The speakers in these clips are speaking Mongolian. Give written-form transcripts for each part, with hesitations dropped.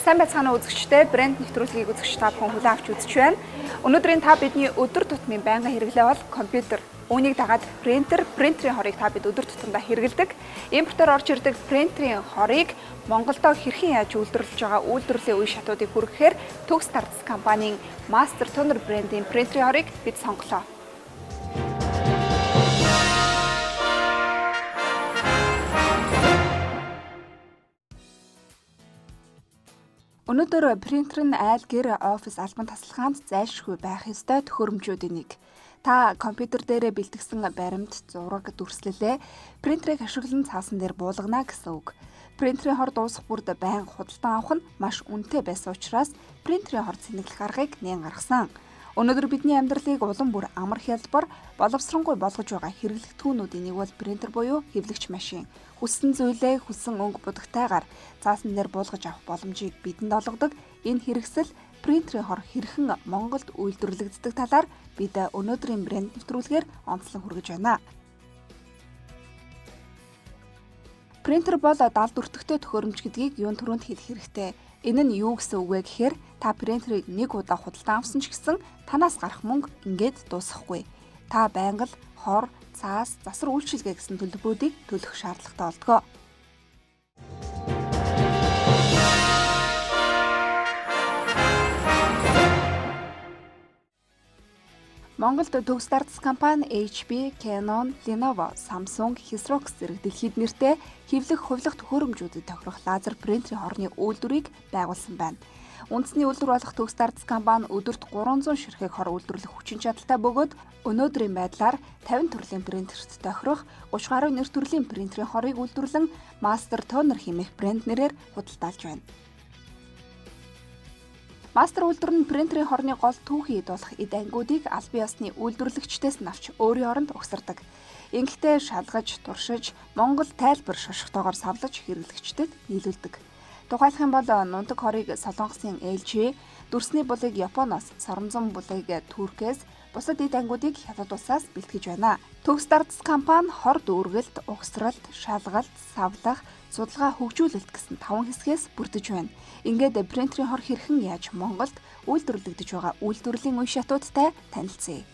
Сайн байцгаана уу үзэгчдээ, брэнд нэвтрүүлгийг үзэгч та бүхэн хүлээн авч үзэж байна. Өнөөдрийн та бидний өдөр тутмын байнгын хэрэглээ бол компьютер. Үүнийг дагаад принтерийн хорыг та бид өдөр тутамдаа хэрэглэдэг. Импортоор орж ирдэг принтерийн хорыг Монголдо хэрхэн яаж үйлдвэрлэж байгаа үйлдвэрлэлийн үе шатуудыг хүргэхээр Төгс Тардас компанийн Master Toner брендийн принтерийн хорыг бид сонголоо. Өнөөдөр принтер нь айл гэр офис албан тасалгаанд зайлшгүй байх ёстой төхөөрөмжүүдийн нэг. Та компьютер дээрээ бэлтгэсэн баримт, зураг, дүрслэлээ принтерийг ашиглан цаасан дээр буулгана гэсэн үг. Принтерийн хор дуусах бүрд байнга худалдан авах нь маш үнэтэй байсан учраас принтерийн хор цэнэглэх аргыг нээн гаргасан. Өнөөдөр бидний амьдралыг улам бүр амар хялбар, боловсронгуй болгож байгаа хэрэглэгдэхүүнүүдийн нэг бол принтер буюу хэвлэгч машин. Хүссэн зүйлээ хүссэн өнгө будагтайгаар цаасан дээр буулгаж авах боломжийг бидэнд олгодог. Энэ хэрэгсэл принтерийн хор хэрхэн Монголд үйлдвэрлэгддэг талаар бид өнөөдрийн брэнд нэвтрүүлгээр онцлон хүргэж байна. Принтер бол далд өртөгтэй төхөөрөмж гэдгийг юун түрүүнд хэлэх хэрэгтэй. Энэ нь юу гэсэн үг вэ гэхээр та принтерийг нэг удаа худалдан авсан ч гэсэн танаас гарах мөнгө ингээд дуусахгүй. Та байнга л хор, цаас, засвар үйлчилгээ гэсэн төлбөрүүдийг төлөх шаардлагатай болдгоо. Монголд Төгс Тардас компани HP, Canon, Lenovo, Samsung, Xerox зэрэг дэлхийд нэртэй хэвлэх хувилах төхөөрөмжүүдэд тохирох лазер принтерийн хорны үйлдвэрийг байгуулсан байна. Үндэсний үйлдвэр болох Төгс Тардас компани өдөрт 300 ширхэг хор үйлдвэрлэх хүчин чадалтай бөгөөд өнөөдрийн байдлаар 50 төрлийн принтерт тохирох 30 гаруй нэр төрлийн принтерийн хорыг үйлдвэрлэн Master Toner хэмээх брэнд нэрээр худалдаалж байна. Мастер үйлдвэр нь принтерийн хорны гол түүхий дуулах эд ангиудыг аль биесны үйлдвэрлэгчдээс нь авч өөрийн оронд угсардаг. Ингэхдээ шалгаж, туршиж, Монгол тайлбар шошготойгоор савлаж хэрэглэгчдэд нийлүүлдэг. Тухайлах юм бол нунтаг хорыг Солонгосын LG, дүрсний булыг Японоос, соромзон булыг Туркээс, бусад эд ангиудыг Хятад улсаас бэлтгэж байна. Төгс Тардас компани хор дүүргэлт, угсралт, шалгалт, савлах, судалгаа хөгжүүлэлт гэсэн 5 хэсгээс бүрдэж байна. Ингээд принтерийн хор хэрхэн яаж Монголд үйлдвэрлэгдэж байгаа үйлдвэрлэлийн үе шатуудтай танилцъя.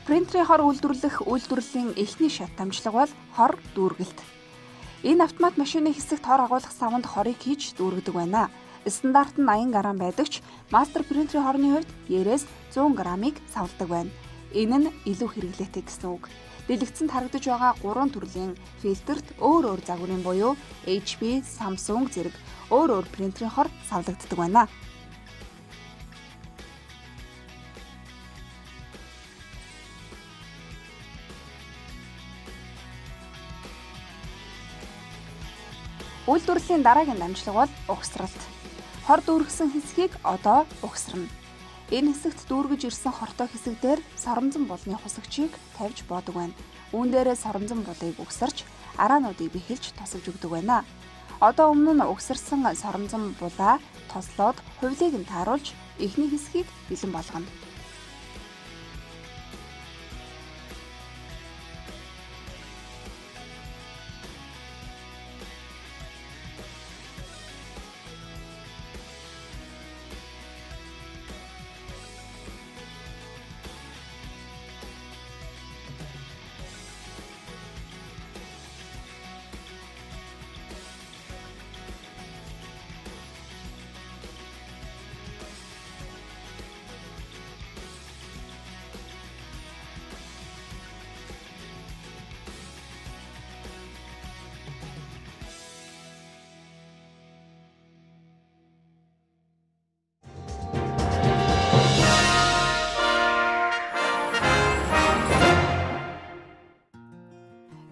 Принтерийн хор үйлдвэрлэх үйлдвэрлэлийн эхний шат дамжлага бол хор дүүргэлт. Энэ автомат машины хэсэгт хор агуулгах савнд хорыг хийж дүүргэдэг байна. Стандарт нь 80 грамм байдаг ч мастер принтерийн хорны хувьд 90-с 100 граммыг савладаг байна. Энэ нь илүү хэрэглээтэй гэсэн үг. Дэлгэцэнд харагдаж байгаа 3 төрлийн фильтрт өөр загварын буюу HP, Samsung зэрэг өөр принтерийн хор савлагддаг байна. Үйлдвэрлэлийн дараагийн дамжлага бол угсралт. Хор дүүргэсэн хэсгийг одоо угсарна. Энэ хэсэгт дүүргэж ирсэн хортой хэсэг дээр соромзон булны хусагчийг тавьж боодог байна. Үүн дээрээ соромзон булыг угсарч араануудыг бэхэлж тосолж өгдөг байна. Одоо өмнө нь угсарсан соромзон булаа тослоод хувилыг нь тааруулж эхний хэсгийг бэлэн болгоно.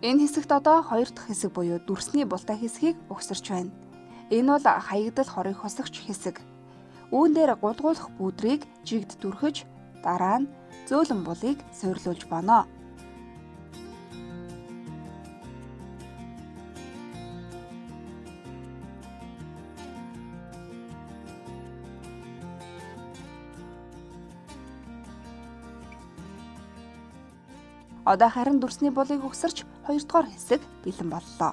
Энэ хэсэгт одоо 2 дахь хэсэг буюу дүрсний бултай хэсгийг угсарч байна. Энэ бол хаягдал хорыг хосогч хэсэг. Үүн дээр гулгуулах бүүдрийг жигд дүрхэж дараа нь зөөлөн булыг суйрлуулж боно. Одоо харин дүрсний булыг угсарч 2 дугаар хэсэг бэлэн боллоо.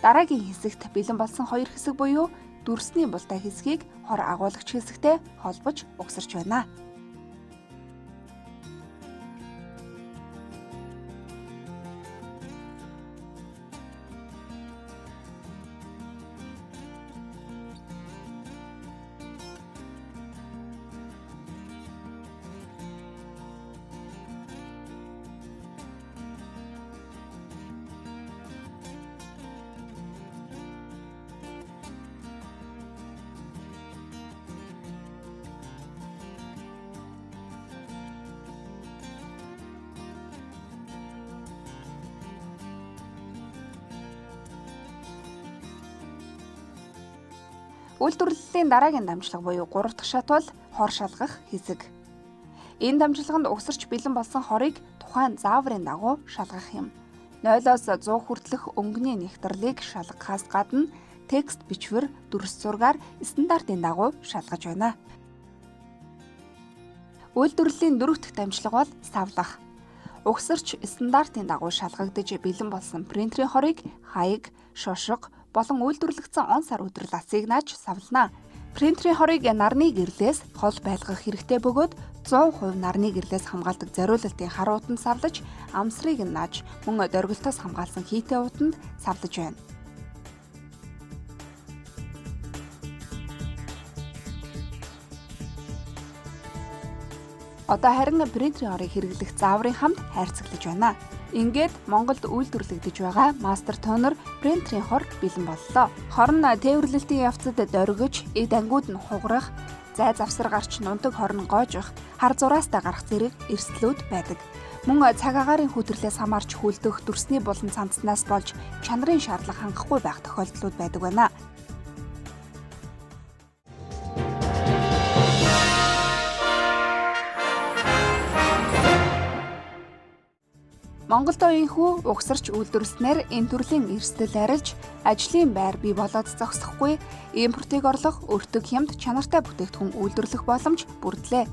Дараагийн хэсэгт бэлэн болсон 2 хэсэг буюу дүрсний бултай хэсгийг хор агуулгач хэсэгтэй холбож угсарч байна. Үйлдвэрлэлийн дараагийн дамжлага буюу 3 дахь шат бол хор шалгах хэсэг. Энэ дамжлаганд угсарч бэлэн болсон хорыг тухайн зааврын дагуу шалгах юм. 0-оос 100 хүртэлх өнгөний нэгтрэлийг шалгахаас гадна текст бичвэр дүрс зургаар стандартын дагуу шалгаж байна. Үйлдвэрлэлийн 4 дахь дамжлага бол савлах. Угсарч стандартын дагуу шалгагдж бэлэн болсон принтерийн хорыг хаяг, шошго болон үйлдвэрлэгдсэн он сар өдрөл асигнааж савлана. Принтерийн хорыг нарны гэрлээс хол байлгах хэрэгтэй бөгөөд 100% нарны гэрлээс хамгаалдаг зориулалтын хар утанд савлаж, амсрыг нааж, мөн дөргөлтөөс хамгаалсан хийтэй утанд савлаж байна. Одоо харин принтерийн хорыг хэрэглэх зааврын хамт хайрцаглаж байна. Ингээд Монголд үйлдвэрлэгдэж байгаа мастер тонер принтерийн хор бэлэн боллоо. Хор нь тээвэрлэлтийн явцад дөргиж, эд ангууд нь хугарах, зай завсар гарч нундаг хор нь гоожих, хар зураастай гарах зэрэг эрсдлүүд байдаг. Мөн цаг агаарын хүтрлээс хамаарч хүлдэх дүрсний булан цамцнаас болж чанарын шаардлага хангахгүй байх тохиолдлууд байдаг байна. Монголд оюунхүү угсарч үйлдвэрлэснээр энэ төрлийн эрсдэл арилж, ажлын байр бий болоод зогсохгүй, импортыг орлох, өртөг хямд чанартай бүтээгдэхүүн үйлдвэрлэх боломж бүрдлээ.